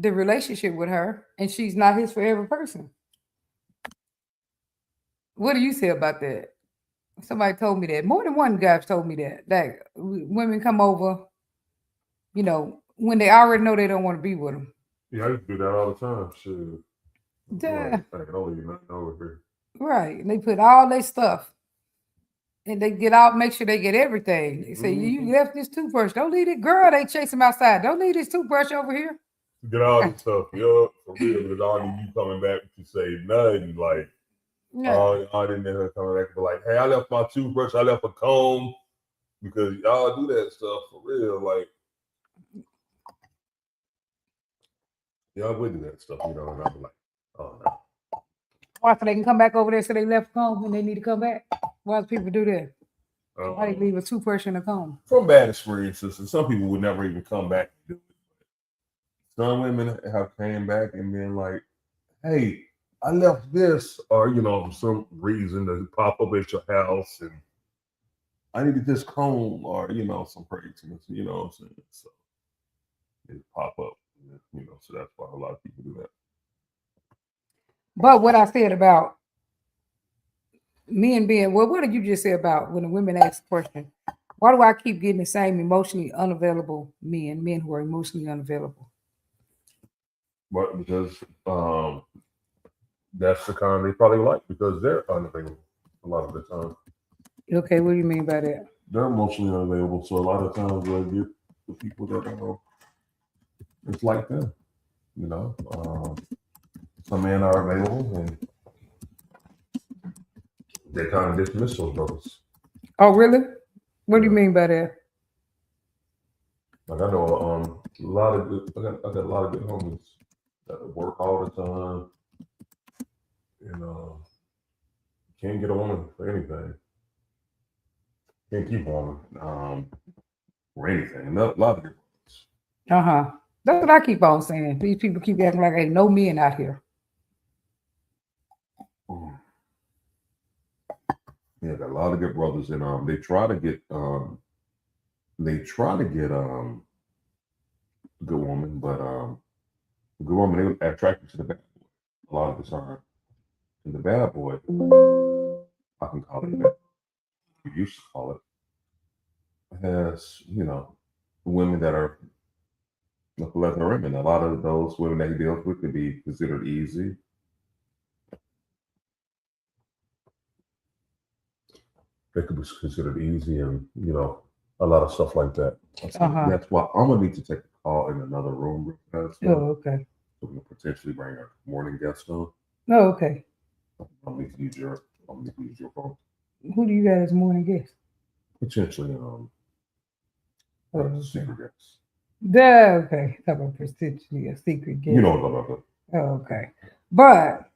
the relationship with her, and she's not his forever person. What do you say about that? Somebody told me that. More than one guy's told me that. That women come over, when they already know they don't want to be with them. Yeah, I used to do that all the time. Shit. Duh. Like, I can only leave nothing over here. Right. And they put all their stuff and they get out, make sure they get everything. They say, you left this toothbrush. Don't leave it. Girl, they chase them outside. Don't leave this toothbrush over here. Get all the stuff, yeah, for real. Because all of you coming back to say nothing. Like, Yeah. I didn't know her coming back, but like, hey, I left my toothbrush, I left a comb. Because y'all do that stuff for real. Like, y'all would do that stuff, and I'm like, oh no. Why, so they can come back over there so they left home when they need to come back? Why do people do that? Why they leave a toothbrush in a comb? From bad experiences, and some people would never even come back and do it. Some women have came back and been like, hey, I left this, or for some reason to pop up at your house and I needed this comb, or some craziness, you know what I'm saying? So it pop up, so that's why a lot of people do that. But what I said about men being, well, what did you just say about when the women ask the question, why do I keep getting the same emotionally unavailable men who are emotionally unavailable? But because that's the kind they probably like, because they're unavailable a lot of the time. Okay, what do you mean by that? They're emotionally unavailable, so a lot of times they'll get the people that it's like them. Some men are available and they kind of dismiss those brothers. Oh, really? What do you mean by that? Like I know a lot of good. I got a lot of good homies that work all the time, and can't get a woman for anything. Can't keep a woman for anything. A lot of good Uh-huh. That's what I keep on saying. These people keep acting like ain't no men out here. Yeah, got a lot of good brothers, and they try to get a good woman, but a good woman they attracted to the bad boy a lot of the time. And the bad boy, I can call it that. We used to call it, has women that are pleasant women. A lot of those women that he deals with could be considered easy. They could be considered easy, and a lot of stuff like that. That's why I'm gonna need to take a call in another room. Oh, okay. So we can potentially bring our morning guest on. Oh, okay. I'm gonna need to use your phone. Who do you got as morning guest? Potentially, secret guest. Okay. Talk about potentially a secret guest. You know what I'm talking about. Oh, okay. But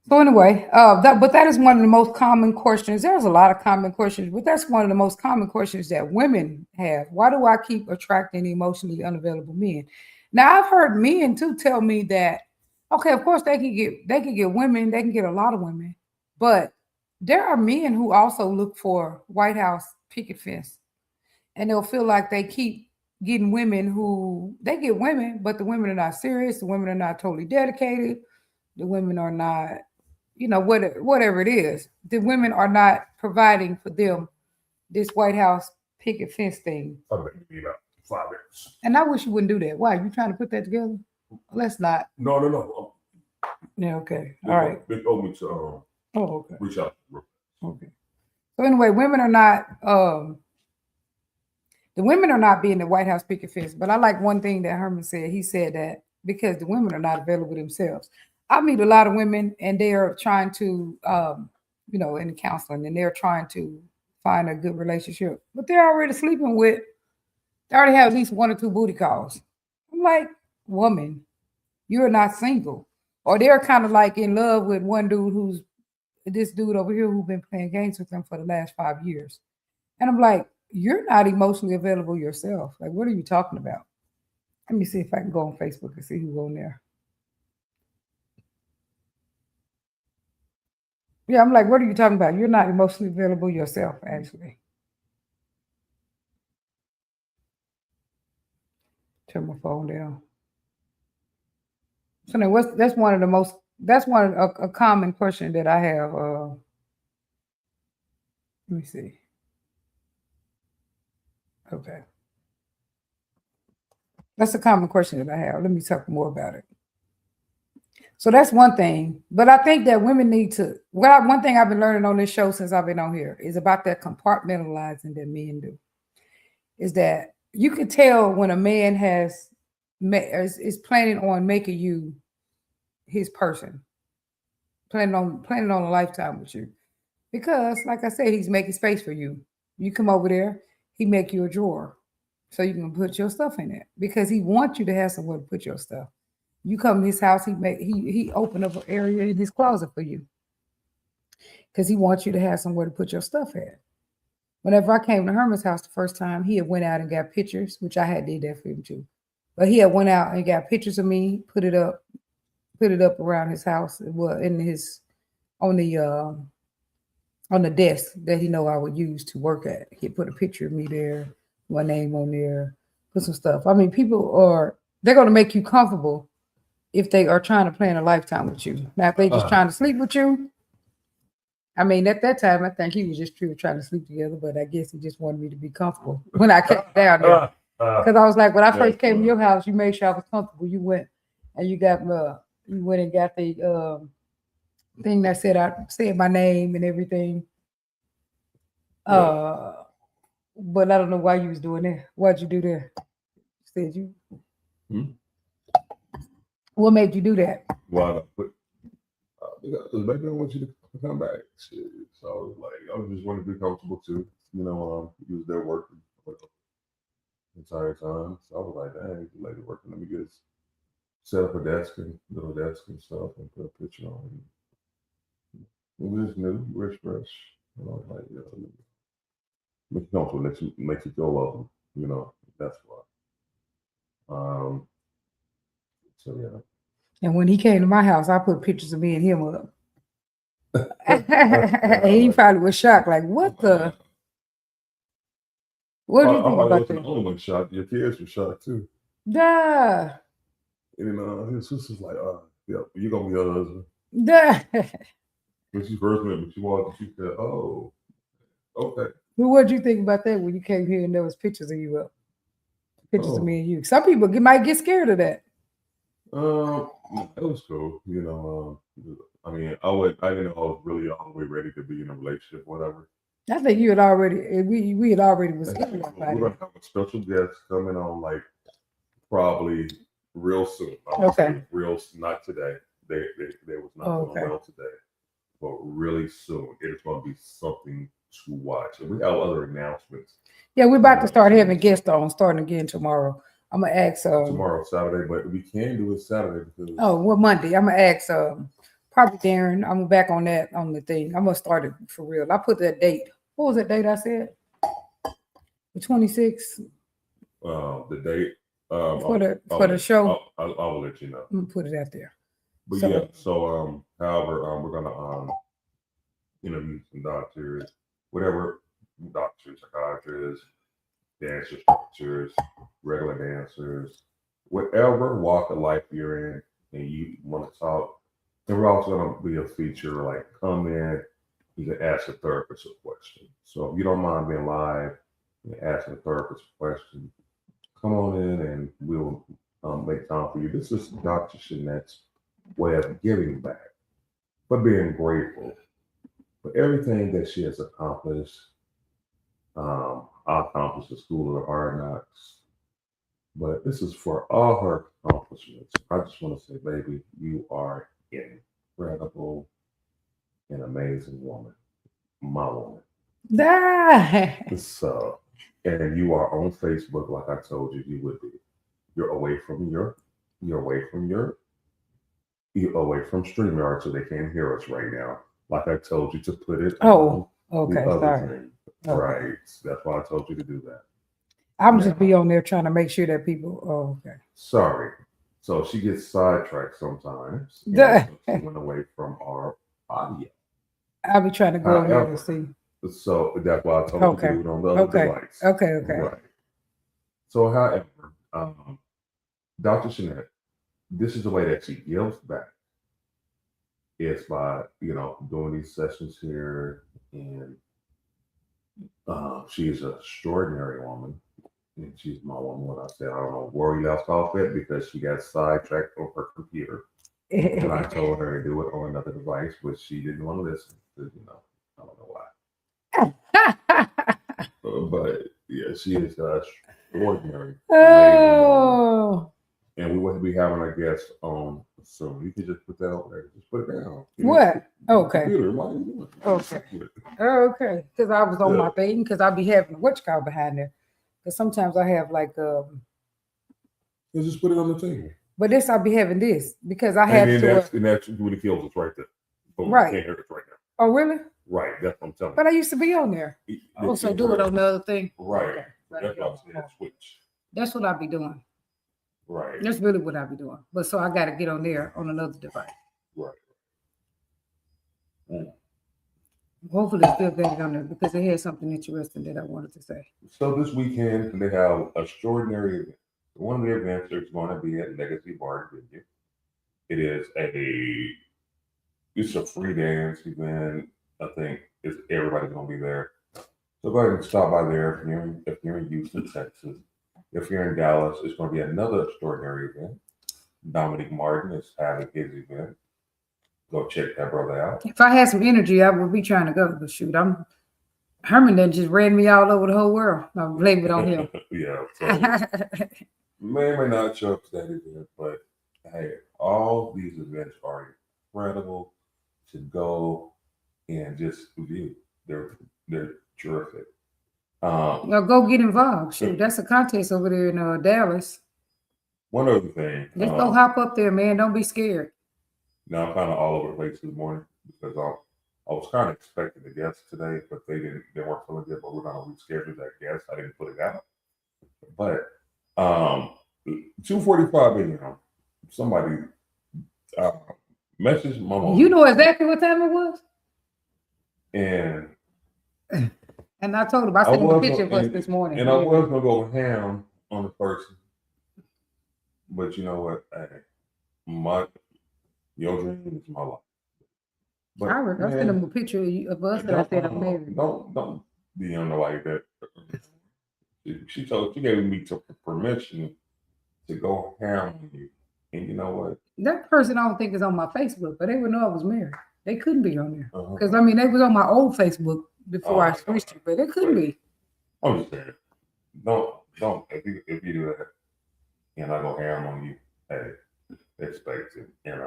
so anyway, that is one of the most common questions. There's a lot of common questions, but that's one of the most common questions that women have. Why do I keep attracting emotionally unavailable men? Now I've heard men too tell me that, okay, of course they can get women, they can get a lot of women, but there are men who also look for White House picket fence, and they'll feel like they keep getting women who they get women, but the women are not serious, the women are not totally dedicated, the women are not, whatever it is, the women are not providing for them this White House picket fence thing. I'll be about 5 minutes. And I wish you wouldn't do that. Why? You trying to put that together? Let's not. No. Yeah, okay. All right. They told me to okay. reach out. Okay. So anyway, women are not the women are not being the White House picket fence. But I like one thing that Herman said. He said that because the women are not available themselves. I meet a lot of women and they are trying to, in counseling, and they're trying to find a good relationship, but they're already sleeping with, they already have at least one or two booty calls. I'm like, woman, you're not single. Or they're kind of like in love with one dude who's this dude over here who's been playing games with them for the last 5 years. And I'm like, you're not emotionally available yourself. Like, what are you talking about? Let me see if I can go on Facebook and see who's on there. Yeah, I'm like, what are you talking about? You're not emotionally available yourself, actually. Turn my phone down. So now that's one of the most, that's one of a common question that I have. Let me see. Okay. That's a common question that I have. Let me talk more about it. So that's one thing. But I think that women need to, well, one thing I've been learning on this show since I've been on here is about that compartmentalizing that men do. Is that you can tell when a man is planning on making you his person, planning on a lifetime with you. Because, like I said, he's making space for you. You come over there, he make you a drawer so you can put your stuff in it because he wants you to have somewhere to put your stuff. You come to his house, he open up an area in his closet for you because he wants you to have somewhere to put your stuff at. Whenever I came to Herman's house the first time, he had went out and got pictures, which I had did that for him too. But he had went out and got pictures of me, put it up around his house. Well, in his on the desk that he know I would use to work at. He put a picture of me there, my name on there, put some stuff. I mean, they're going to make you comfortable if they are trying to plan a lifetime with you. Now, if they just trying to sleep with you, I mean, at that time, I think he was just trying to sleep together, but I guess he just wanted me to be comfortable when I came down there. Because I was like, when I first came to your house, you made sure I was comfortable. You went and you went and got the thing that said my name and everything. But I don't know why you was doing that. Why'd you do that? Said you. What made you do that? Why? Because baby, I want you to come back. Shit. So I was like, I just want to be comfortable too. You know, he was there working the entire time. So I was like, dang, the lady working. Let me just set up a little desk and stuff and put a picture on. It was new, rich, fresh. And I was like, yeah, make you comfortable, make you feel welcome. You know, that's why. So yeah. And when he came to my house, I put pictures of me and him up. He probably was shocked, like, what the? What do you think about that? The only one shocked. Your kids were shocked too. Duh. And his sister's like, yeah, you're gonna be her husband. Duh. When she first met me, she walked and she said, oh, okay. Well, what did you think about that when you came here and there was pictures of you up? Pictures of me and you. Some people might get scared of that. It was cool. You know, I mean, I didn't know I was really all the way ready to be in a relationship, whatever. I think you had already, we had already was in that. We're gonna have a special guest coming on, like probably real soon. Okay. Not today. They was not doing well today, but really soon. It is going to be something to watch, and we have other announcements. Yeah, we're about to start having guests on starting again tomorrow. I'm gonna ask tomorrow Saturday, but we can do it Saturday because Monday. I'm gonna ask probably Darren. I'm back on the thing. I'm gonna start it for real. I put that date. What was that date I said? The 26th. The date for the show. I will let you know. I'm gonna put it out there. But however, we're gonna interview some doctors, whatever doctors, psychiatrists, dance instructors, regular dancers, whatever walk of life you're in and you want to talk. And we're also going to be a feature like come in, you can ask a therapist a question. So if you don't mind being live and asking a therapist a question, come on in and we'll make time for you. This is Dr. Shanette's way of giving back, but being grateful for everything that she has accomplished. I accomplished the School of the Hard Knocks, but this is for all her accomplishments. I just want to say, baby, you are incredible, an amazing woman, my woman. So, and you are on Facebook, like I told you would be. You're away from StreamYard, so they can't hear us right now. Like I told you to put it. Okay, sorry. Thing. Right. That's why I told you to do that. I'm just be on there trying to make sure that people. Oh, okay. Sorry. So she gets sidetracked sometimes. She went away from our audio. I'll be trying to go over there to see. So that's why I told you to do it on the other device. Okay. Right. So, however, Dr. Shanette, this is the way that she gives back. It's by, doing these sessions here, and she is an extraordinary woman, and she's my woman. When I said I don't know where we left off at because she got sidetracked on her computer, and I told her to do it on another device, but she didn't want to listen. Because, I don't know why. But yeah, she is extraordinary, amazing woman. Oh, And we will be having a guest on soon. You can just put that over there. Just put it down. what? Okay. Computer, why are you doing it? Okay. Okay. Because I was on my Yeah. thing, because I'll be having what you call behind there. Because sometimes I have like Just put it on the table. but this I'll be having this because I had And to. then that's really kills us right there. But Right. we can't hear it right now. Oh, really? Right. That's what I'm telling But I used to be on there. you. Also, do it on the other thing. Right. Okay. That's what I'm saying. Switch. That's what I'll be doing. Right. That's really what I'll be doing. But so I got to get on there on another device. Right. Hopefully, it's still getting on there because it had something interesting that I wanted to say. So this weekend they have extraordinary events. One of the events is going to be at Legacy Bar and Venue. It's a free dance event. I think everybody's going to be there. So go ahead and stop by there if you're in Houston, Texas. If you're in Dallas, it's going to be another extraordinary event. Dominic Martin is having his event. Go check that brother out. If I had some energy, I would be trying to go. But shoot, Herman that just ran me all over the whole world. I blame it on him. Yeah. So may or may not show up to that event, but hey, all these events are incredible to go and just view. They're terrific. Well, go get involved. Shoot, that's a contest over there in Dallas. One other thing. Just go hop up there, man. Don't be scared. Now I'm kind of all over the place this morning because I was kind of expecting a guest today, but they weren't feeling good. But we're gonna reschedule that guest. I didn't put it out, but 2:45 a.m. Somebody messaged my mom. You know exactly what time it was. And I told him I sent him a picture of us this morning. And I was gonna go ham on the person, but you know what? Hey, your dream is my life. But I sent him a picture of us that I said I'm married. Don't be on the like that. She gave me permission to go ham on you, and you know what? That person I don't think is on my Facebook, but they would know I was married. They couldn't be on there because Uh-huh. they was on my old Facebook before I switched it, but they couldn't be. I'm just saying, don't if you do that, and I go ham on you, hey, expect it, and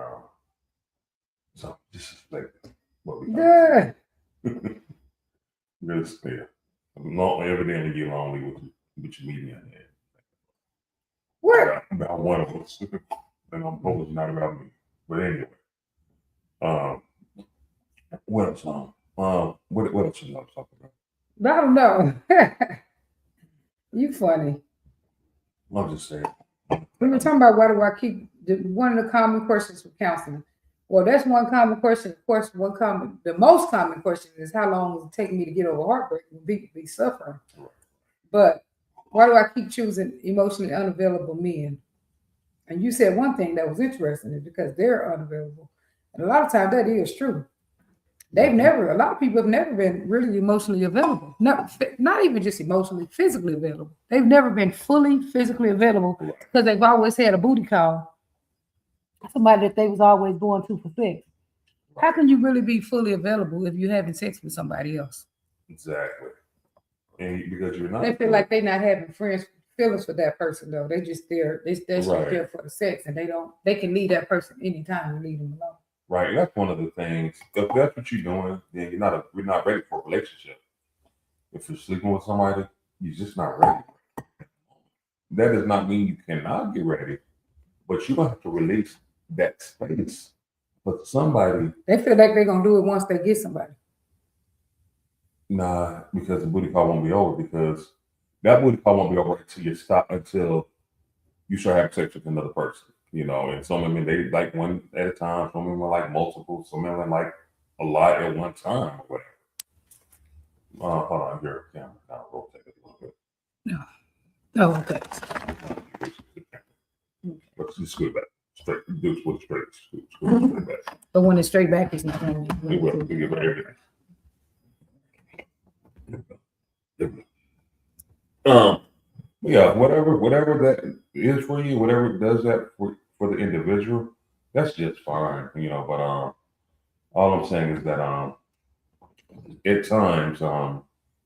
so just expect what we Yeah. just yeah. Not evidently you're lonely with your media in there. What? About one of us, and I'm hoping it's not about me. But anyway, what else? What else should I talk about? I don't know. You funny. I'm just saying. We were talking about why do I keep one of the common questions for counseling. Well, that's one common question. Of course, the most common question is how long does it take me to get over heartbreak when people be suffering? But why do I keep choosing emotionally unavailable men? And you said one thing that was interesting is because they're unavailable. And a lot of times that is true. A lot of people have never been really emotionally available. Not even just emotionally, physically available. They've never been fully physically available because they've always had a booty call. Somebody that they was always going to for sex. How can you really be fully available if you're having sex with somebody else? Exactly. And because you're not, They feel like they're not having feelings for that person though. They just there. They're just there for the sex, and they can leave that person anytime and leave them alone. Right. That's one of the things. If that's what you're doing, then we're not ready for a relationship. If you're sleeping with somebody, you're just not ready. That does not mean you cannot get ready, but you're gonna have to release that space for somebody. They feel like they're gonna do it once they get somebody. Nah, because the booty call won't be over, because that booty call won't be over until you start having sex with another person. And some women, they like one at a time. Some women like multiple. Some women like a lot at one time or whatever. Hold on, here, camera. I'll rotate it a little bit. No. Oh, okay. Let's just go back. straight dudes with straight back. But when it's straight back, it's not going It will. It give it everything. Yeah, whatever that is for you, whatever does that for the individual, that's just fine, you know. But all I'm saying is that at times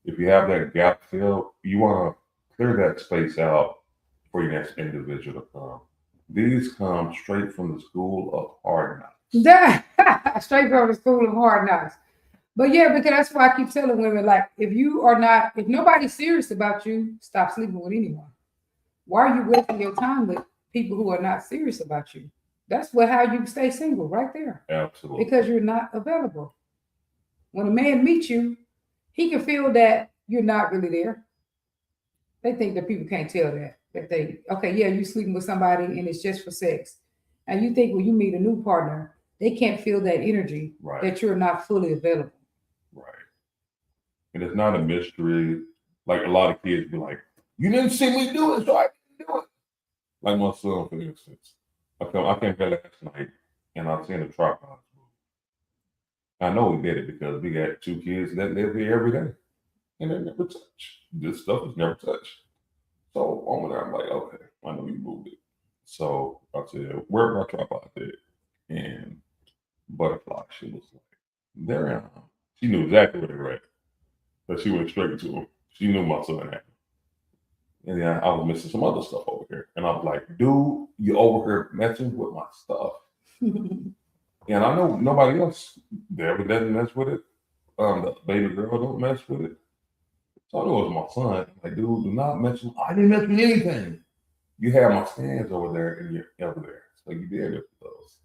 if you have that gap filled, you want to clear that space out for your next individual to come. These come straight from the school of hard knocks. Straight from the school of hard knocks. But yeah, because that's why I keep telling women, like, if nobody's serious about you, stop sleeping with anyone. Why are you wasting your time with people who are not serious about you? That's how you stay single, right there. Absolutely. Because you're not available. When a man meets you, he can feel that you're not really there. They think that people can't tell that. You sleeping with somebody and it's just for sex. And you think when you meet a new partner, they can't feel that energy, right, that you're not fully available. Right. And it's not a mystery. Like a lot of kids be like, you didn't see me do it, so I didn't do it. Like my son, for instance. I came here last night and I seen a tripod. I know we did it because we got 2 kids that live here every day. And they never touch. This stuff is never touched. So over there, I'm like, okay, I know you moved it. So I said, where's my tripod at? And Butterfly, she was like, they're in. She knew exactly where they were at. But she went straight to him. She knew my son had them. And then I was missing some other stuff over here. And I was like, dude, you over here messing with my stuff. And I know nobody else there doesn't mess with it. The baby girl don't mess with it. So I knew it was my son. Like, dude, do not mess with. I didn't mess with anything. You have my stands over there and you're over there. So you did it for those.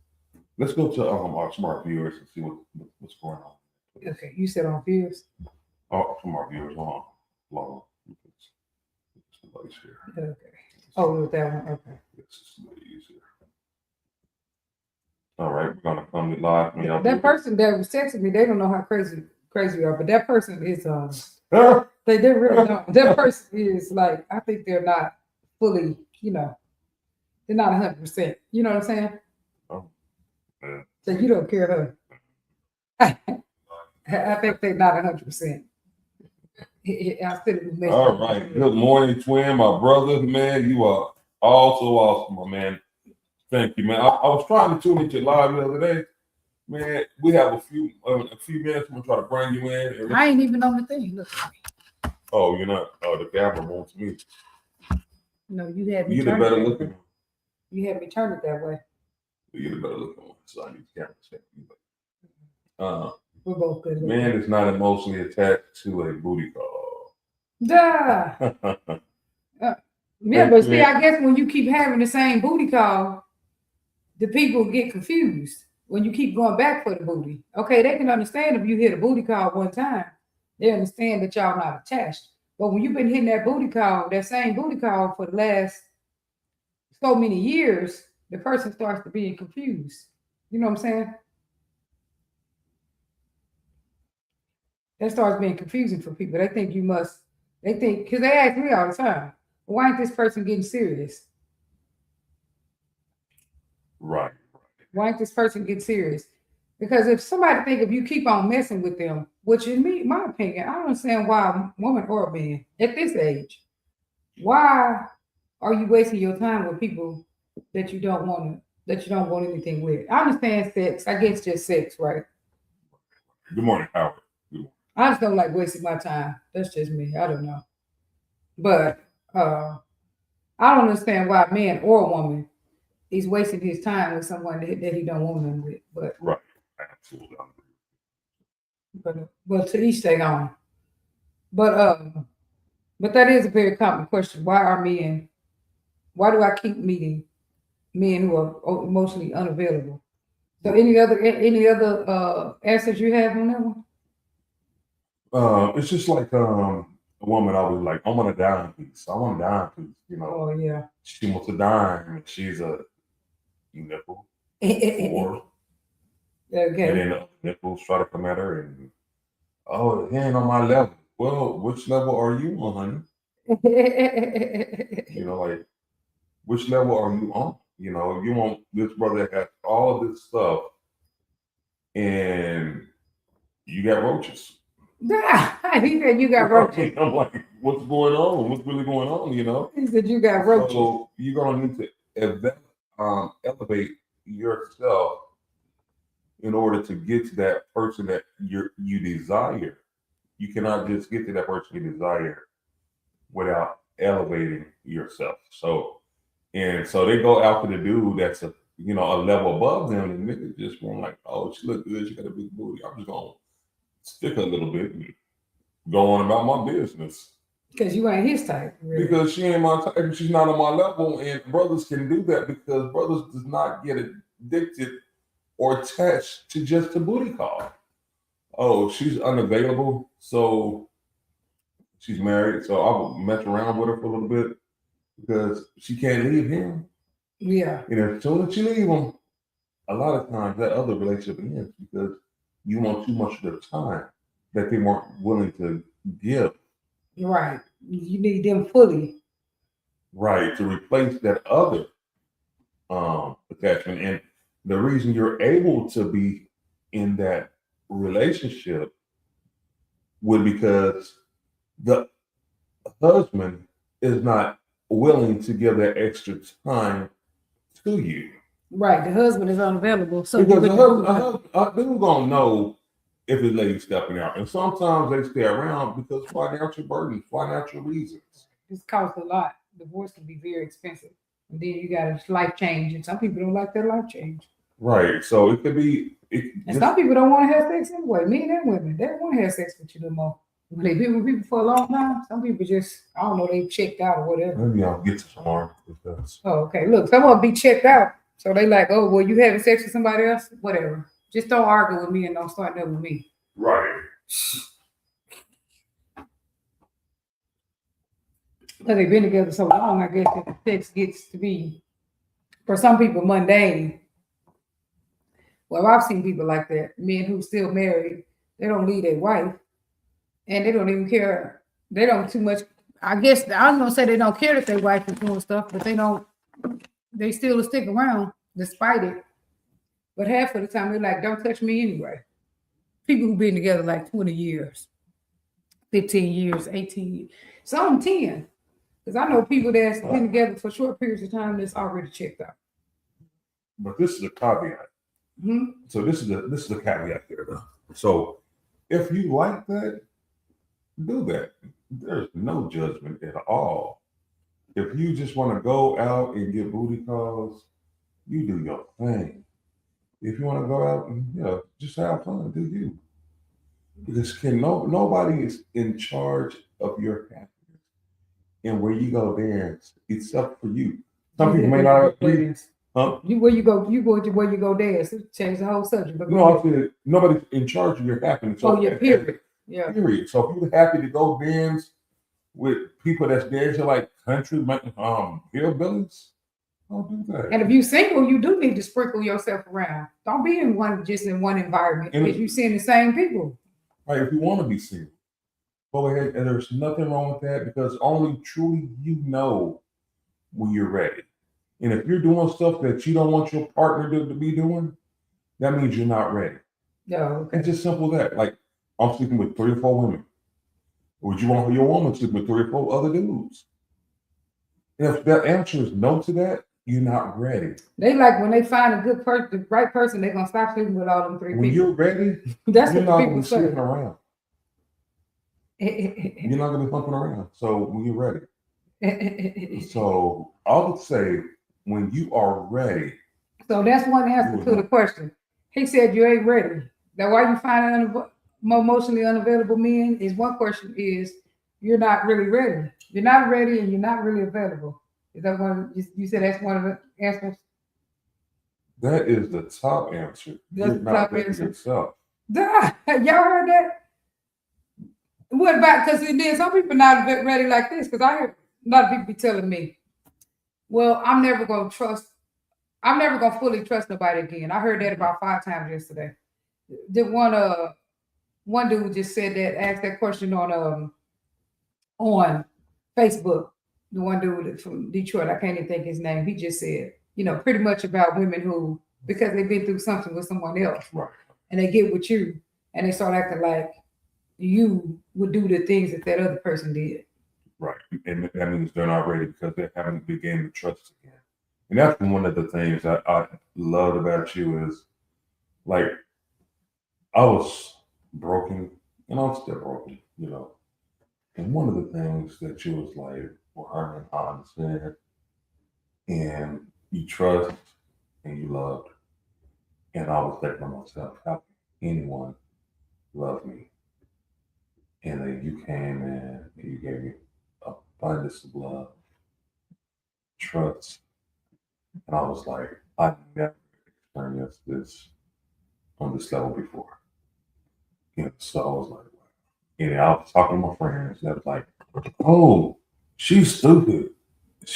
Let's go to our smart viewers and see what's going on. Okay, you said on viewers. Oh, from our viewers on. Here. Okay. Oh, with that one. Okay. Yes, it's a little easier. All right, we're gonna come live. That person that was texting me, they don't know how crazy you are, but that person is they really don't. That person is like, I think they're not fully, they're not 100%. You know what I'm saying? Oh, yeah. So you don't care, huh? I think they're not 100%. All right. Good morning, twin, my brother, man. You are also awesome, my man. Thank you, man. I was trying to tune into live the other day. Man, we have a few minutes. I'm gonna try to bring you in. I ain't even on the thing. Look. Oh, you're not. Oh, the camera wants me. No, you had me. You're the better looking one. You had me turn it that way. You're the better looking one, so I need the camera check. We're both good. Man is not emotionally attached to a booty call. Duh. Yeah, but see, I guess when you keep having the same booty call, the people get confused when you keep going back for the booty. Okay, they can understand if you hit a booty call one time, they understand that y'all not attached. But when you've been hitting that same booty call for the last so many years, the person starts to be confused. You know what I'm saying? That starts being confusing for people. They think because they ask me all the time, why ain't this person getting serious? Right. Why ain't this person getting serious? Because if somebody think if you keep on messing with them, which in my opinion, I don't understand why a woman or a man at this age, why are you wasting your time with people that you don't want anything with? I understand sex. I guess just sex, right? Good morning, Howard. I just don't like wasting my time. That's just me. I don't know. But I don't understand why a man or a woman is wasting his time with someone that he don't want them with. But right, absolutely. But to each their own. But that is a very common question. Why do I keep meeting men who are emotionally unavailable? So any other answers you have on that one? It's just like a woman always like, I want a dime piece. I want a dime piece. You know. Oh yeah. She wants a dime. She's a nipple. Okay. And then the nipples try to come at her and he ain't on my level. Well, which level are you on, honey? Like, which level are you on? You know, you want this brother that has all of this stuff, and you got roaches. He said you got roaches. I'm like, what's going on? What's really going on? You know. He said you got roaches. So you're gonna need to elevate yourself in order to get to that person that you desire. You cannot just get to that person you desire without elevating yourself. So they go after the dude that's a level above them, and niggas just want like, oh, she look good, she got a big booty. I'm just gonna stick a little bit and go on about my business. Because you ain't his type. Really. Because she ain't my type, she's not on my level, and brothers can do that because brothers does not get addicted or attached to just a booty call. Oh, she's unavailable, so she's married, so I will mess around with her for a little bit because she can't leave him. Yeah. And as soon as you leave him, a lot of times that other relationship ends because you want too much of their time that they weren't willing to give. Right. You need them fully. Right, to replace that other attachment. And the reason you're able to be in that relationship would because the husband is not willing to give that extra time to you. Right, the husband is unavailable. So because a dude gonna know if his lady's stepping out, and sometimes they stay around because financial burdens, financial reasons. This costs a lot. Divorce can be very expensive, and then you got a life change, and some people don't like their life change. Right, so it could be. And some people don't want to have sex anyway. Men and women, they don't want to have sex with you no more. When they've been with people for a long time, some people just, I don't know, they checked out or whatever. Maybe I'll get to some more. Oh, okay. Look, someone be checked out. So they like, oh, well, you having sex with somebody else? Whatever. Just don't argue with me and don't start nothing with me. Right. Because they've been together so long, I guess that the sex gets to be, for some people, mundane. Well, I've seen people like that. Men who still married, they don't leave their wife. And they don't even care. They don't too much. I guess I was gonna say they don't care that their wife is doing stuff, but they still stick around despite it. But half of the time they're like, don't touch me anyway. People who've been together like 20 years, 15 years, 18 years, some 10. Because I know people that's been together for short periods of time that's already checked out. But this is a caveat. Mm-hmm. So this is the caveat there though. So if you like that, do that. There's no judgment at all. If you just want to go out and get booty calls, you do your thing. If you want to go out and just have fun, do you. Because nobody is in charge of your happiness and where you go dance except for you. Some people may not agree. Huh? Where you go dance. Change the whole subject. But no, I said nobody's in charge of your happiness. Oh, yeah, period. Yeah. Period. So if you're happy to go dance with people that's dancing like country hillbillies, don't do that. And if you're single, you do need to sprinkle yourself around. Don't be in one environment because you're seeing the same people. Right. If you want to be single, go ahead, and there's nothing wrong with that because only truly you know when you're ready. And if you're doing stuff that you don't want your partner to be doing, that means you're not ready. Yeah. Okay. It's just simple as that. Like, I'm sleeping with 3 or 4 women. Would you want your woman sleeping with 3 or 4 other dudes? And if that answer is no to that, you're not ready. They like when they find a good person, the right person, they're gonna stop sleeping with all them 3 people. When you're ready, that's you're what not people gonna be say. sleeping around. You're not gonna be fucking around. So when you're ready. So I would say when you are ready. So that's one answer to the question. He said you ain't ready. Now why you find more emotionally unavailable men is one question is you're not really ready. You're not ready and you're not really available. Is that one? You said that's one of the answers? That is the top answer. That's the top answer. Yourself. Y'all heard that? What about, because then some people not ready like this, because I hear a lot of people be telling me, well, I'm never going to fully trust nobody again. I heard that about 5 times yesterday. Did one dude just said that, asked that question on Facebook. The one dude from Detroit, I can't even think his name. He just said, pretty much about women who, because they've been through something with someone else, Right. and they get with you, and they start acting like you would do the things that other person did. Right. And that means they're not ready because they haven't begun to trust again. And that's one of the things that I loved about you is like I was broken and I'm still broken, And one of the things that you was like, well, Herman, I understand. And you trust and you loved. And I was thinking to myself, how can anyone love me? And then you came in and you gave me abundance of love, trust. And I was like, I never experienced this on this level before. So I was like, and I was talking to my friends that was like, oh, she's stupid.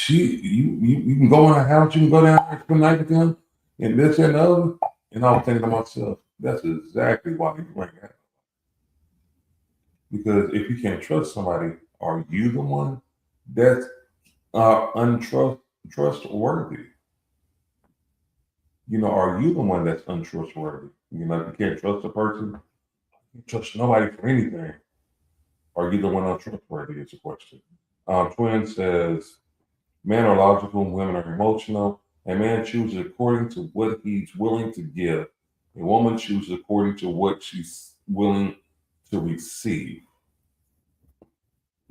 You can go in her house, you can go down there spend the night with them, and this and the other. And I was thinking to myself, that's exactly why you bring that. Because if you can't trust somebody, are you the one that's untrustworthy? Are you the one that's untrustworthy? If you can't trust a person, you can't trust nobody for anything. Are you the one untrustworthy is the question. Twin says, men are logical, women are emotional. A man chooses according to what he's willing to give. A woman chooses according to what she's willing to receive.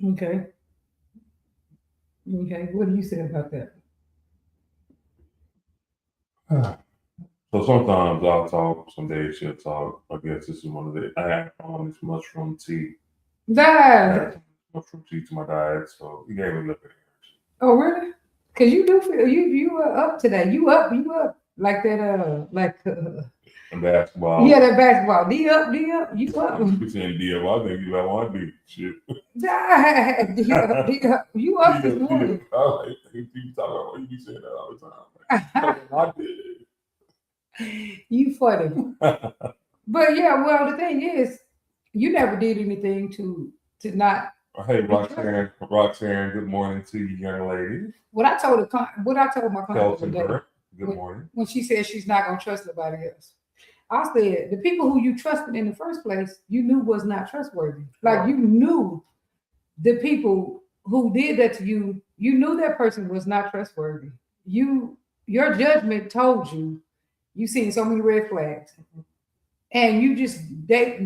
Okay. What do you say about that? So sometimes I'll talk, some days she'll talk. I guess this is one of the, I had this mushroom tea. That. Mushroom tea to my diet, so he gave me a little bit of energy. Oh, really? Because you do feel, you were up today. You up. Like that, basketball. Yeah, that basketball. D up, you up. You saying D up, I think you don't want to do shit. D up. You up this morning. I like people talk about what you be saying that all the time. I did. You funny. But yeah, well, the thing is, you never did anything to not. Hey, Roxanne, good morning to you, young lady. What I told my client today, good morning. When she said she's not gonna trust nobody else, I said the people who you trusted in the first place, you knew was not trustworthy. Like you knew the people who did that to you, you knew that person was not trustworthy. Your judgment told you seen so many red flags. And you just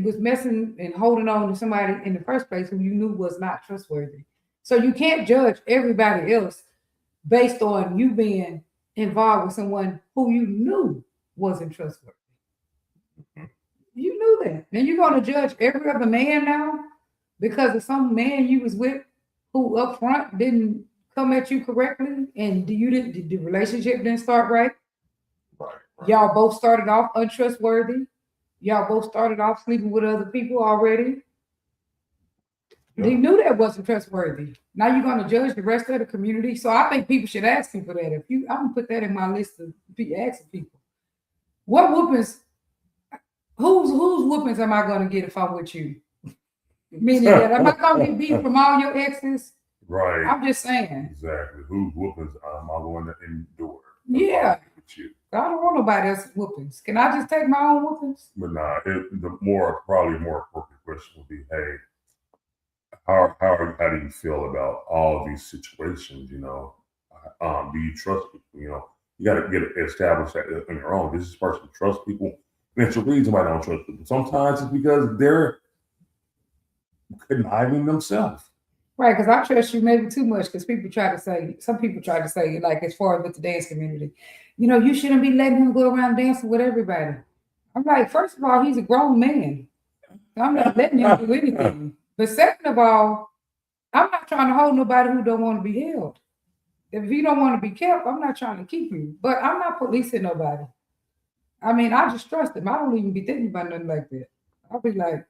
was messing and holding on to somebody in the first place who you knew was not trustworthy. So you can't judge everybody else based on you being involved with someone who you knew wasn't trustworthy. Mm-hmm. You knew that. And you're going to judge every other man now because of some man you was with who up front didn't come at you correctly and the relationship didn't start right. Right. Y'all both started off untrustworthy. Y'all both started off sleeping with other people already. Yep. They knew that wasn't trustworthy. Now you're going to judge the rest of the community. So I think people should ask people that. I'm going to put that in my list of asking people. What whoopings, whose whoopings am I going to get if I'm with you? Meaning that am I going to get beat from all your exes? Right. I'm just saying. Exactly. Whose whoopings am I going to endure? Yeah. I don't want nobody else's whoopings. Can I just take my own whoopings? But nah, probably more appropriate question would be, hey, how do you feel about all these situations? Do you trust people? You got to get established that on your own. Does this person trust people? And it's a reason why I don't trust people. Sometimes it's because they're conniving themselves. Right, because I trust you maybe too much because some people try to say, like as far as with the dance community, you shouldn't be letting him go around dancing with everybody. I'm like, first of all, he's a grown man. I'm not letting him do anything. But second of all, I'm not trying to hold nobody who don't want to be held. If you don't want to be kept, I'm not trying to keep you. But I'm not policing nobody. I mean, I just trust him. I don't even be thinking about nothing like that. I'll be like,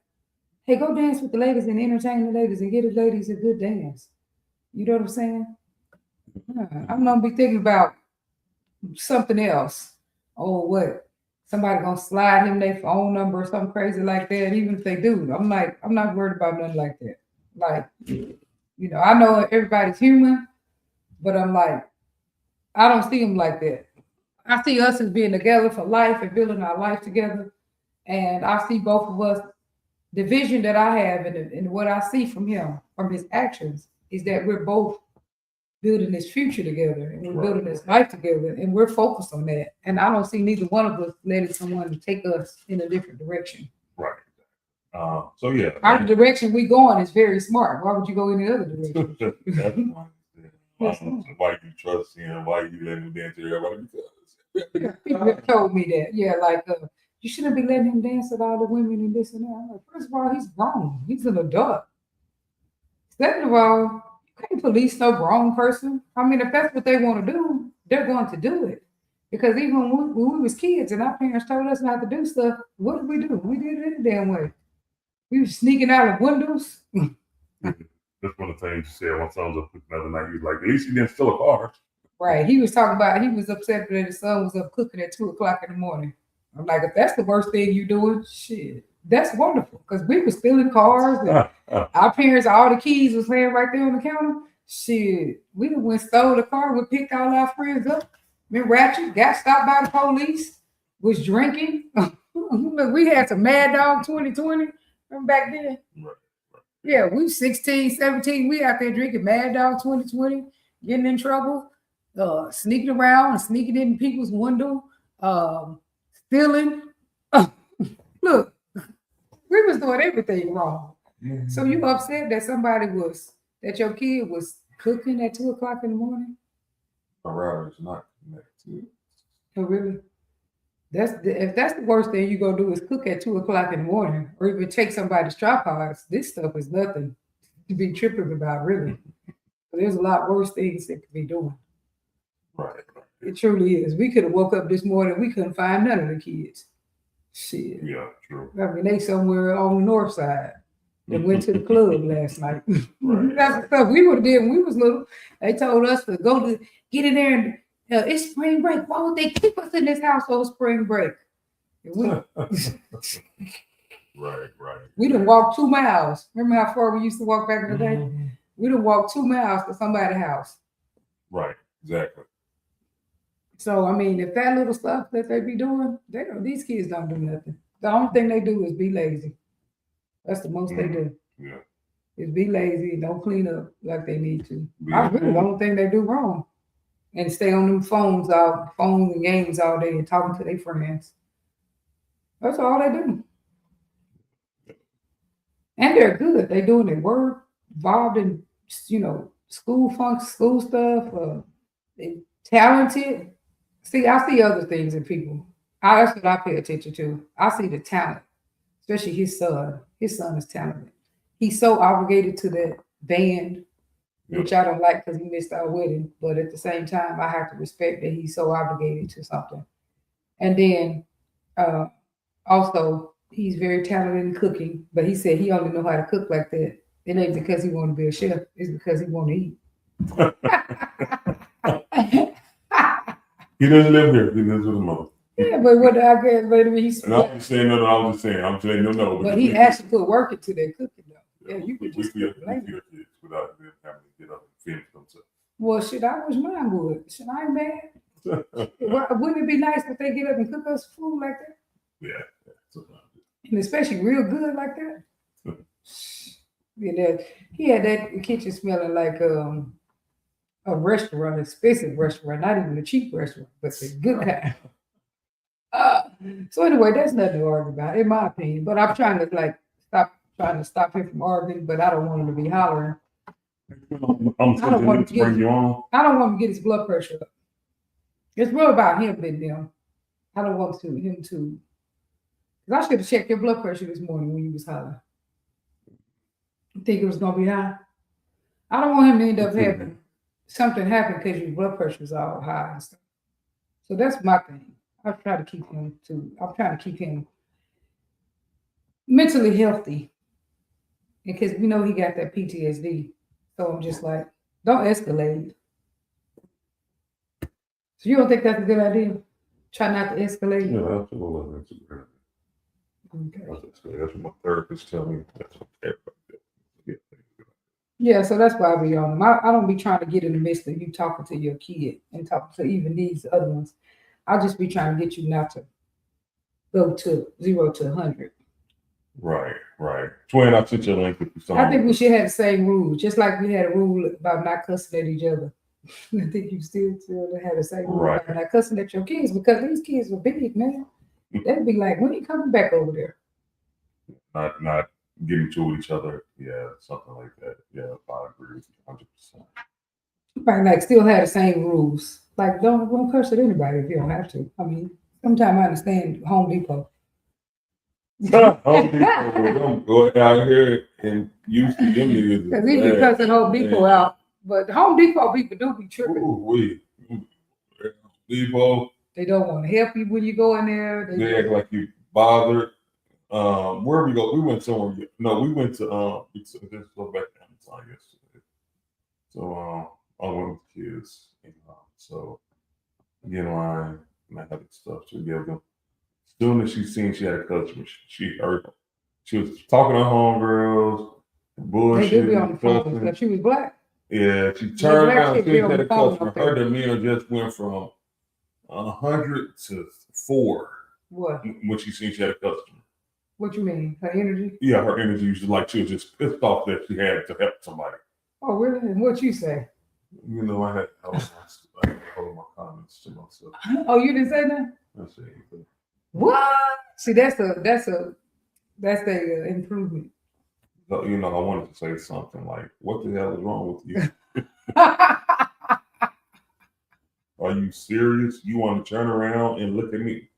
hey, go dance with the ladies and entertain the ladies and get the ladies a good dance. You know what I'm saying? I'm going to be thinking about something else. Oh, what? Somebody going to slide him their phone number or something crazy like that, even if they do. I'm like, I'm not worried about nothing like that. Like, I know everybody's human, but I'm like, I don't see them like that. I see us as being together for life and building our life together. And I see both of us, the vision that I have and what I see from him, from his actions, is that we're both building this future together and we're building this life together and we're focused on that. And I don't see neither one of us letting someone take us in a different direction. Right. So yeah, Our direction we going is very smart. Why would you go in the other direction? that's why you trust him, why you let him dance to everybody because People have told me that. Yeah, like you shouldn't be letting him dance with all the women and this and that. I'm like, first of all, he's grown. He's an adult. Second of all, you can't police no grown person. I mean, if that's what they want to do, they're going to do it. Because even when we was kids and our parents told us not to do stuff, what did we do? We did it any damn way. We were sneaking out of windows. That's one of the things you said. My son was up cooking the other night. He was like, at least he didn't steal a car. Right. He was talking about, he was upset that his son was up cooking at 2:00 in the morning. I'm like, if that's the worst thing you doing, shit, that's wonderful. Because we were stealing cars. And our parents, all the keys was laying right there on the counter. Shit, we done went stole the car. We picked all our friends up. Been ratchet, got stopped by the police, was drinking. Look, we had some Mad Dog 2020 from back then. Right. Yeah, we 16, 17. We out there drinking Mad Dog 2020, getting in trouble, sneaking around and sneaking in people's window, stealing. Look, we was doing everything wrong. Mm-hmm. So you upset that your kid was cooking at 2:00 in the morning? My router is not connected. Oh, really? If that's the worst thing you're gonna do is cook at 2:00 in the morning, or even take somebody's tripods. This stuff is nothing to be tripping about, really. There's a lot worse things that could be doing. Right. It truly is. We could have woke up this morning, we couldn't find none of the kids. Shit. Yeah, true. I mean, they somewhere on the north side. They went to the club last night. Right. That's the stuff we would have did when we was little. They told us to get in there and it's spring break. Why would they keep us in this house on spring break? And Right. we done walked 2 miles. Remember how far we used to walk back in the day? Mm-hmm. We done walked 2 miles to somebody's house. Right, exactly. So I mean, if that little stuff that they be doing, these kids don't do nothing. The only thing they do is be lazy. That's the most they do. Yeah. Is be lazy and don't clean up like they need to. Yeah. That's really the only thing they do wrong. And stay on them phones and games all day and talking to their friends. That's all they do. And they're good. They doing their work, involved in school stuff. They talented. See, I see other things in people. That's what I pay attention to. I see the talent, especially his son. His son is talented. He's so obligated to that band, which I don't like because he missed our wedding. But at the same time, I have to respect that he's so obligated to something. And then also, he's very talented in cooking. But he said he only know how to cook like that. It ain't because he want to be a chef. It's because he want to eat. He doesn't live here. He lives with his mother. Yeah, but what I guess, but I mean, he's. And I'm just saying no. I'm just saying. I'm saying no. But he actually put work into their cooking, though. Yeah, you we could just feel blame kids without them having to get up and finish themselves. Well, shit, I wish mine would. Shit, I ain't mad. Wouldn't it be nice if they get up and cook us food like that? Yeah. And especially real good like that. Yeah, he had that kitchen smelling like a restaurant, expensive restaurant, not even a cheap restaurant, but a good kind. So anyway, that's nothing to argue about, in my opinion. But I'm trying to stop him from arguing, but I don't want him to be hollering. I'm trying to bring you on. I don't want him to get his blood pressure up. It's real about him than them. I don't want him to. Because I should have checked your blood pressure this morning when you was hollering. You think it was gonna be high? I don't want him to end up having something happen because your blood pressure is all high and stuff. So that's my thing. I'm trying to keep him mentally healthy. Because we know he got that PTSD. So I'm just like, don't escalate. So you don't think that's a good idea? Try not to escalate? Yeah, absolutely. That's a great idea. Okay. That's what my therapist tells me. That's what everybody does. Yeah, so that's why I be on them. I don't be trying to get in the midst of you talking to your kid and talking to even these other ones. I'll just be trying to get you not to go to 0 to 100. Right. Twin, I sent you a link if you I think we should have the same rules, just like we had a rule about not cussing at each other. I think you still have the same rule about not cussing at your kids, because these kids were big, man. They'd be like, when are you coming back over there? Not getting to each other. Yeah, something like that. Yeah, I agree with you 100%. Right, like still have the same rules. Like don't curse at anybody if you don't have to. I mean, sometimes I understand Home Depot. Home Depot, go out here and use them niggas. Because he be cussing Home Depot out. But Home Depot people do be tripping. Home Depot. They don't want to help you when you go in there. They act like you bothered. Where we go? We went somewhere. No, we went to let's go back to Amazon yesterday. So I went with the kids. So get in line and I had the stuff to give them. As soon as she seen she had a customer, she heard her. She was talking to homegirls, bullshit. They do be on the phone because she was black. Yeah, she turned around, she had a customer. Her demeanor just went from 100 to 4. What? When she seen she had a customer. What you mean? Her energy? Yeah, her energy was like she was just pissed off that she had to help somebody. Oh, really? And what you say? You know, I had to hold my comments to myself. Oh, you didn't say that? I said anything. What? See, that's the improvement. So, you know, I wanted to say something like, "What the hell is wrong with you? Are you serious? You want to turn around and look at me?"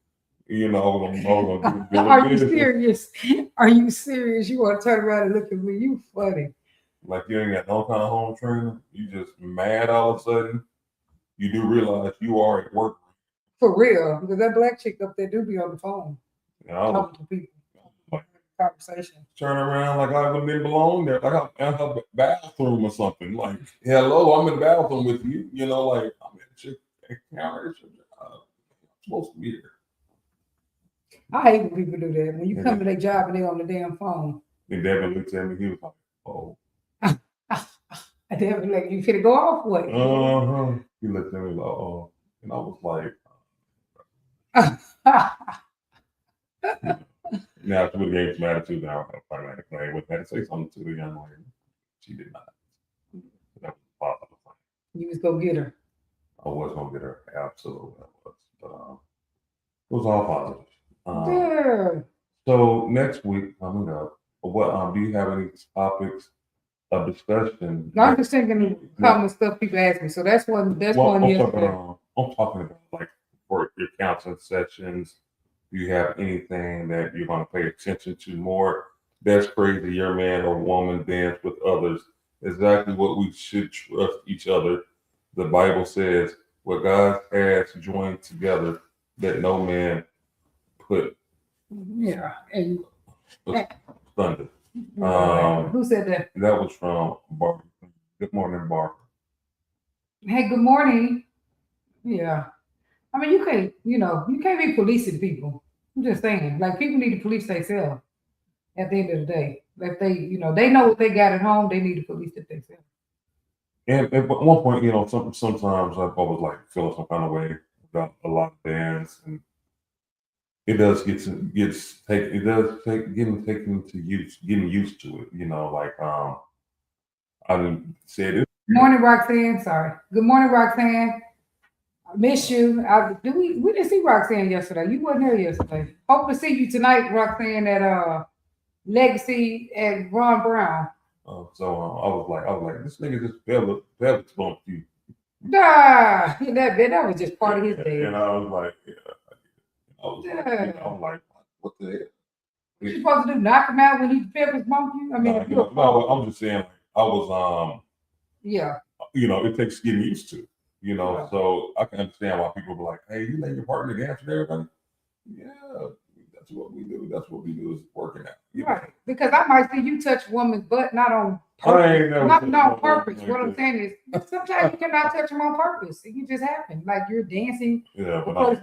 You know, are you serious? Are you serious? You want to turn around and look at me? You funny. Like you ain't got no kind of home training. You just mad all of a sudden. You do realize you are at work. For real, because that black chick up there do be on the phone. Talking to people. Conversation. Turn around like I wouldn't belong there. Like I'm in her bathroom or something. Like, hello, I'm in the bathroom with you. You know, like I'm at the counter. It's your job. I'm supposed to be there. I hate when people do that. When you come to their job and they're on the damn phone. And Devin looked at me, he was like, "Oh." And Devin like, "You finna go off what?" He looked at me like, "Oh." And I was like, now she would have gave some attitude now. I probably had to play with had to say something to the young lady. She did not. That was positive. You was gonna get her. I was gonna get her, absolutely I was. But it was all positive. So next week coming up, what do you have any topics of discussion? I'm just thinking common stuff people ask me. So that's one. That's one. I'm talking about like for your counseling sessions. Do you have anything that you're going to pay attention to more? That's crazy. Your man or woman dance with others. Exactly what we should trust each other. The Bible says, "What God has joined together, that no man put." Yeah, and thunder. Who said that? That was from Barbara. Good morning, Barbara. Hey, good morning. Yeah, I mean, you can't be policing people. I'm just saying, like, people need to police themselves. At the end of the day, if they know what they got at home, they need to police it themselves. And at one point, sometimes I was like feeling some kind of way about a lot of bands, and it does getting used to it. Like I didn't say it. Good morning, Roxanne. Sorry. Good morning, Roxanne. I miss you. We didn't see Roxanne yesterday. You wasn't here yesterday. Hope to see you tonight, Roxanne, at Legacy at Ron Brown. So I was like, this nigga just velvet bumped you. Nah, that was just part of his day. And I was like, I'm like, what the hell? What you supposed to do? Knock him out when he feathers bump you? I mean, no, I'm just saying, like, I was yeah. It takes getting used to. Yeah. So I can understand why people be like, "Hey, you let your partner dance with everybody?" Yeah, that's what we do. That's what we do is working out. Right. Because I might see you touch a woman's butt, not on purpose. Not on purpose. What I'm saying is sometimes you cannot touch them on purpose. It can just happen. Like you're dancing. Yeah, but I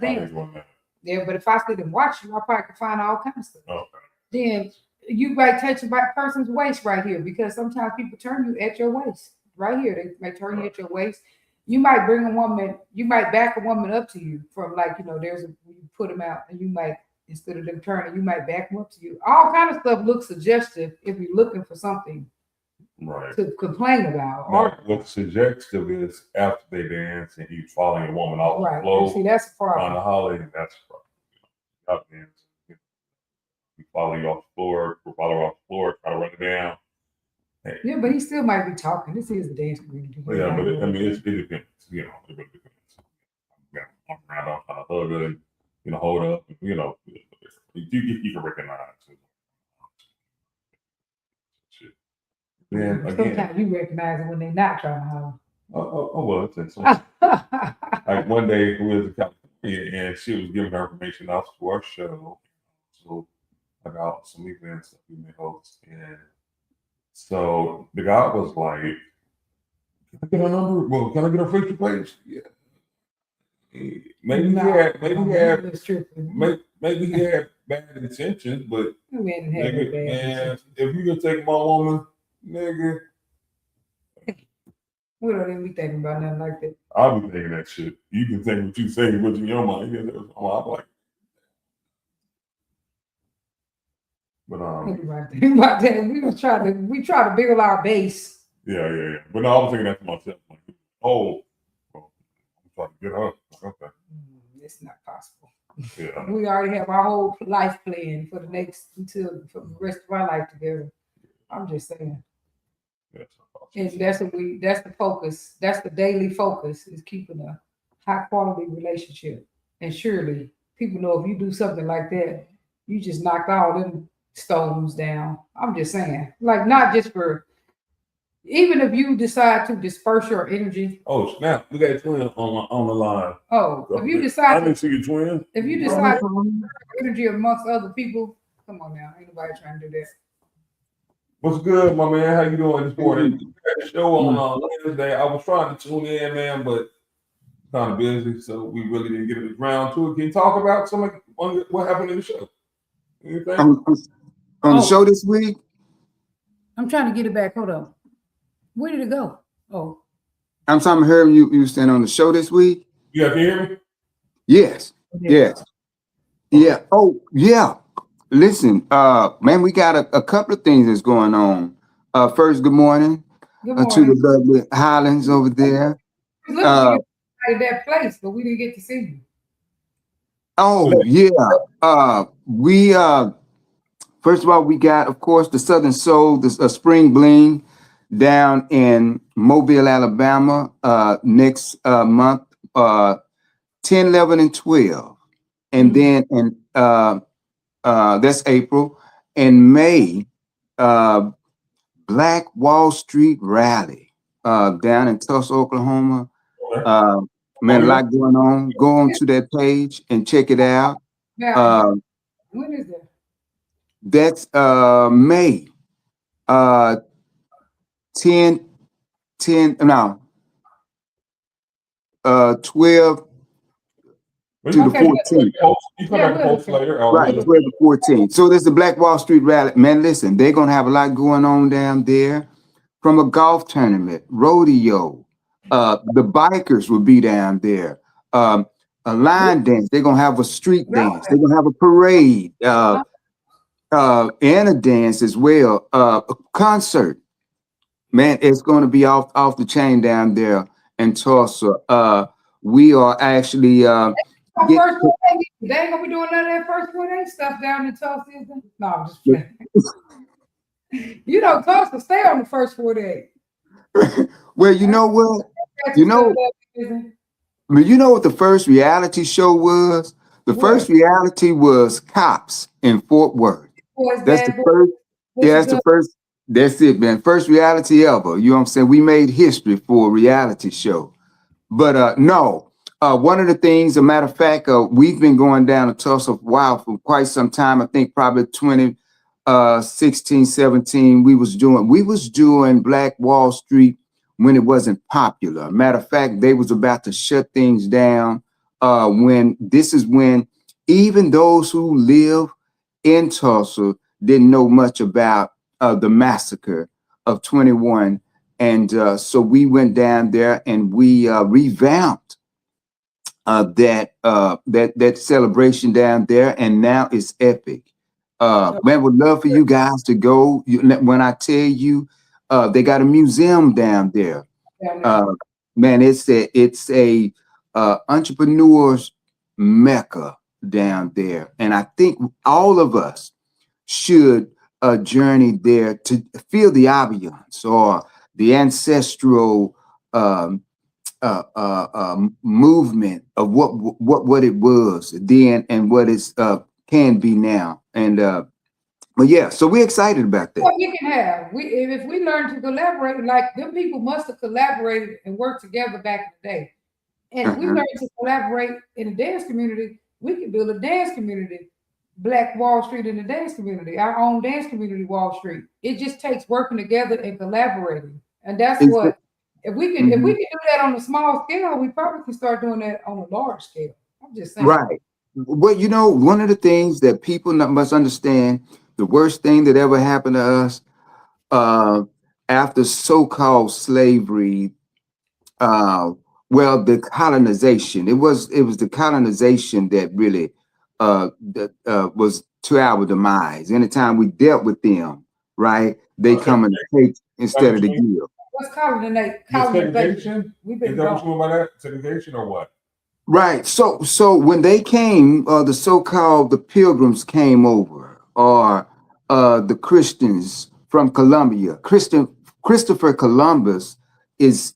yeah, but if I sit and watch you, I probably could find all kinds of stuff. Okay. Then you might touch a person's waist right here, because sometimes people turn you at your waist. Right here. They may turn you at your waist. you might bring a woman, you might back a woman up to you from like, there's you put them out and you might, instead of them turning, you might back them up to you. All kind of stuff looks suggestive if you're looking for something Right. to complain about. Now, what's suggestive is after they dance and he's following a woman off the Right. floor See, that's a on problem. the holiday, that's a problem. Out dance, you follow you off the floor, follow her off the floor, try to run it down. Hey, Yeah, but he still might be talking. This is the dance community. yeah, but it depends. It really depends. You got to walk around, I'm trying to hug her, and, hold up, you can recognize it. Shit. Then again, Sometimes you recognize it when they're not trying to holler. well, it's like one day we was in California and she was giving her information out for our show. So about some events that we may host. And so the guy was like, "Can I get her number? Well, can I get her Facebook page?" Yeah. Maybe he had bad intentions, but nigga, man, if you can take my woman, nigga, we don't even be thinking about nothing like that. I'll be thinking that shit. You can think what you say, what's in your mind. I'm like, but Think about that. We try to build our base. Yeah. But no, I was thinking that to myself. Like, well, I'm trying to get her. Okay. It's not possible. Yeah. We already have our whole life plan for the rest of our life together. I'm just saying. And that's the focus. That's the daily focus, is keeping a high quality relationship. And surely people know if you do something like that, you just knocked all them stones down. I'm just saying, like, not just for, even if you decide to disperse your energy. Oh snap! We got a twin on the line. Oh, if you decide, I didn't see your twin. If you decide to disperse energy amongst other people, come on now, ain't nobody trying to do that. What's good, my man? How you doing this morning? We had a show on Wednesday. I was trying to tune in, man, but kind of busy, so we really didn't get around to it. Can you talk about what happened in the show? Anything? On the show this week? I'm trying to get it back. Hold on. Where did it go? Oh. I'm talking about you stand on the show this week? Yeah, can you hear me? Yes. Yes. Yeah. Oh, yeah. Listen, man, we got a couple of things that's going on. First, good morning. Good morning. To the lovely Highlands over there. Look at that place, but we didn't get to see you. Oh, yeah. We first of all, we got, of course, the Southern Soul, the Spring Bling down in Mobile, Alabama, next month, 10, 11, and 12. And then that's April. In May, Black Wall Street Rally down in Tulsa, Oklahoma. Man, a lot going on. Go on to that page and check it out. When is that? That's May 12 to the 14th. You come back to post later. Right, 12 to 14. So there's the Black Wall Street Rally. Man, listen, they're going to have a lot going on down there, from a golf tournament, rodeo. The bikers will be down there. A line dance. They're going to have a street dance. They're going to have a parade and a dance as well. A concert. Man, it's going to be off the chain down there in Tulsa. We are actually... they ain't gonna be doing none of that first 4-day stuff down in Tulsa. No, I'm just playing. Tulsa stay on the first 4 days. Well, you know what? You know what the first reality show was? The first reality was Cops in Fort Worth. That's the first. Yeah, that's the first. That's it, man. First reality ever. You know what I'm saying? We made history for a reality show. But no. One of the things, a matter of fact, we've been going down to Tulsa for quite some time. I think probably 2016, 17, we was doing Black Wall Street when it wasn't popular. Matter of fact, they was about to shut things down when even those who live in Tulsa didn't know much about the massacre of 21 And so we went down there and we revamped that celebration down there, and now it's epic. Man, would love for you guys to go. When I tell you, they got a museum down there. Man, it's a entrepreneurs mecca down there, and I think all of us should journey there to feel the ambiance or the ancestral movement of what it was then and what it can be now. And but yeah, so we're excited about that. What you can have, if we learn to collaborate, like them people must have collaborated and worked together back in the day. And if we learn to collaborate in the dance community, we can build a dance community, Black Wall Street in the dance community, our own dance community, Wall Street. It just takes working together and collaborating. And that's what, if we can do that on a small scale, we probably can start doing that on a large scale. I'm just saying. Right. Well, you know, one of the things that people must understand, the worst thing that ever happened to us after so-called slavery, well, the colonization. It was the colonization that really was to our demise. Anytime we dealt with them, right, they come and take instead of the give. What's colonization? Segregation? Is that what you mean by that? Segregation or what? Right. So when they came, the so-called the Pilgrims came over, or the Christians from Colombia. Christopher Columbus is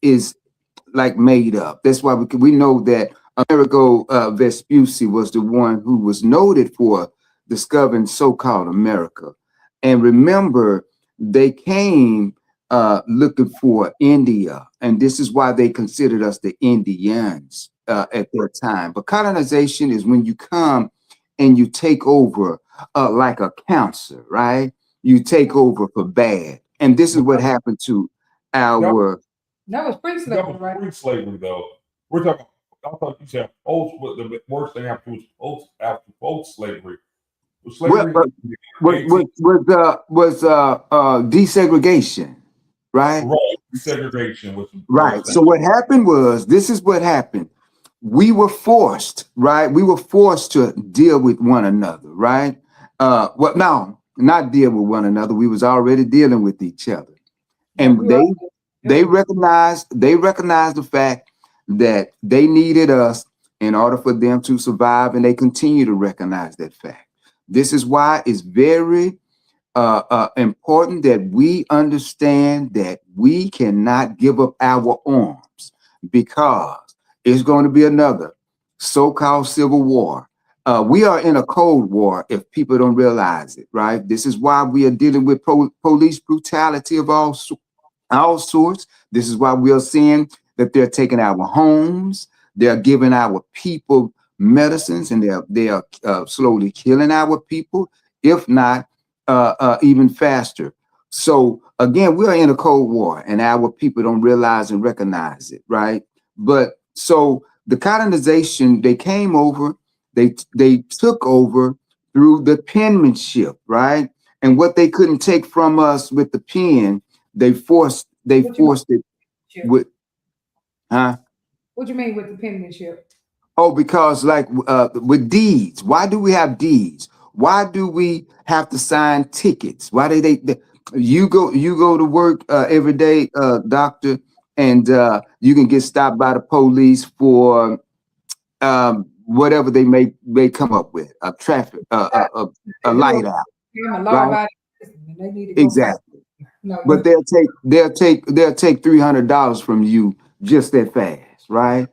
like made up. That's why we know that Amerigo Vespucci was the one who was noted for discovering so-called America. And remember, they came looking for India, and this is why they considered us the Indians at that time. But colonization is when you come and you take over like a cancer, right? You take over for bad, and this is what happened to our. That was pre-slavery, right? Pre-slavery, though. We're talking. I thought you said post. But the worst thing after was post-slavery. Slavery Was desegregation, right? Right, desegregation was right. So what happened was, this is what happened. We were forced, right? We were forced to deal with one another, right? No, not deal with one another. We was already dealing with each other, and they recognized the fact that they needed us in order for them to survive, and they continue to recognize that fact. This is why it's very important that we understand that we cannot give up our arms, because it's going to be another so-called civil war. We are in a cold war if people don't realize it, right? This is why we are dealing with police brutality of all sorts. This is why we are seeing that they're taking our homes, they're giving our people medicines, and they are slowly killing our people, if not even faster. So again, we are in a cold war, and our people don't realize and recognize it, right? But so the colonization, they came over, they took over through the penmanship, right? And what they couldn't take from us with the pen, they forced it with, huh? What do you mean with the penmanship? Oh, because like with deeds, why do we have deeds? Why do we have to sign tickets? Why do they you go to work every day, doctor, and you can get stopped by the police for whatever they may come up with, a traffic, a light out. Right? Exactly. No, but they'll take $300 from you just that fast, right?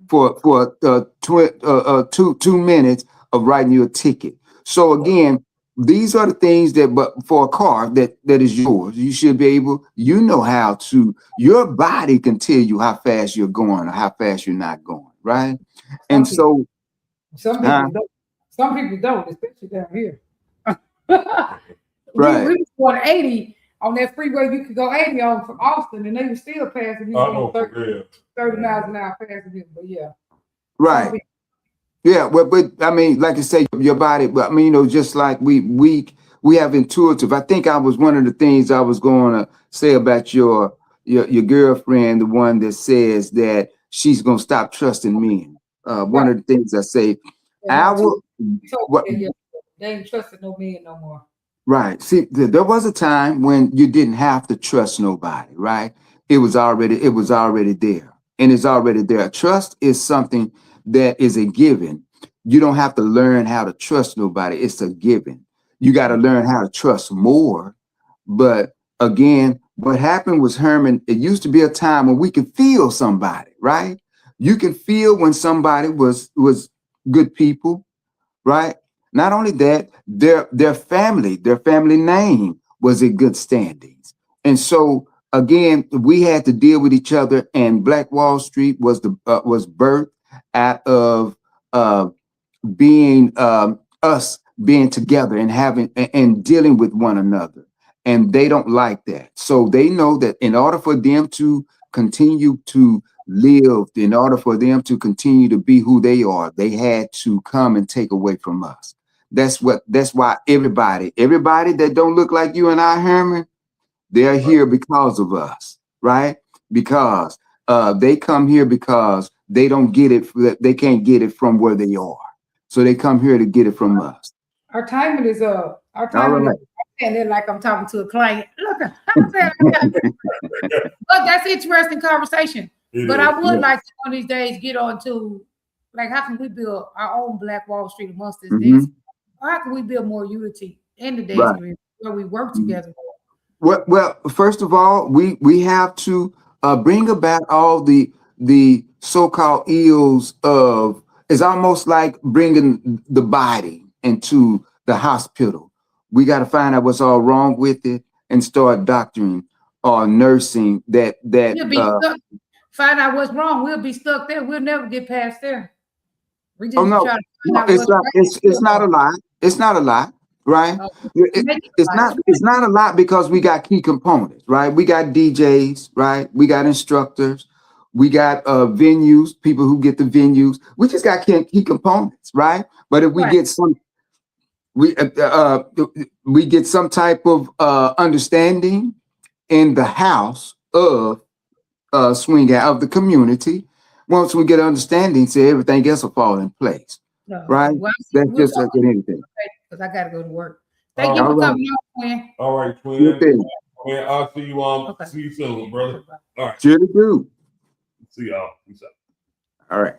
For 2 minutes of writing you a ticket. So again, these are the things that, but for a car that is yours, you should be able, how to, your body can tell you how fast you're going or how fast you're not going, right? And so some people don't, especially down here. Right. We was going 80 on that freeway. You could go 80 on from Austin, and they were still passing you 30 miles an hour passing you. But yeah, right. Yeah, but I mean, like I say, your body. But I mean, just like we have intuitive. I think I was one of the things I was going to say about your your girlfriend, the one that says that she's gonna stop trusting men. One of the things I say, what They ain't trusting no men no more. right. See, there was a time when you didn't have to trust nobody, right? It was already there. And it's already there. Trust is something that is a given. You don't have to learn how to trust nobody. It's a given. You got to learn how to trust more. But again, what happened was, Herman, it used to be a time when we could feel somebody, right? You can feel when somebody was good people, right? Not only that, their family name was in good standings. And so again, we had to deal with each other, and Black Wall Street was birthed out of being us being together and having and dealing with one another. And they don't like that. So they know that in order for them to continue to live, in order for them to continue to be who they are, they had to come and take away from us. That's why everybody that don't look like you and I, Herman, they're here because of us, right? Because they come here because they don't get it, they can't get it from where they are. So they come here to get it from us. Our timing is up. Our timing is and then like I'm talking to a client. Look, but that's interesting conversation. But I would like to one of these days get on to like how can we build our own Black Wall Street amongst this dance? Or how can we build more unity in the dance community where we work together? Well, first of all, we have to bring about all the so-called ills of. It's almost like bringing the body into the hospital. We got to find out what's all wrong with it and start doctoring or nursing that. We'll be stuck. Find out what's wrong. We'll be stuck there. We'll never get past there. We just try to find out it's not. It's not a lot. It's not a lot, right? It's not a lot because we got key components, right? We got DJs, right? We got instructors. We got venues, people who get the venues. We just got key components, right? But if we get some, we get some type of understanding in the house of swing out of the community. Once we get understanding, so everything else will fall in place, right? Well, that's just like anything. Because I got to go to work. Thank you for coming on, Twin. All right, Twin. I'll see you. See you soon, brother. All right. Sure to do. See y'all. Peace out. All right.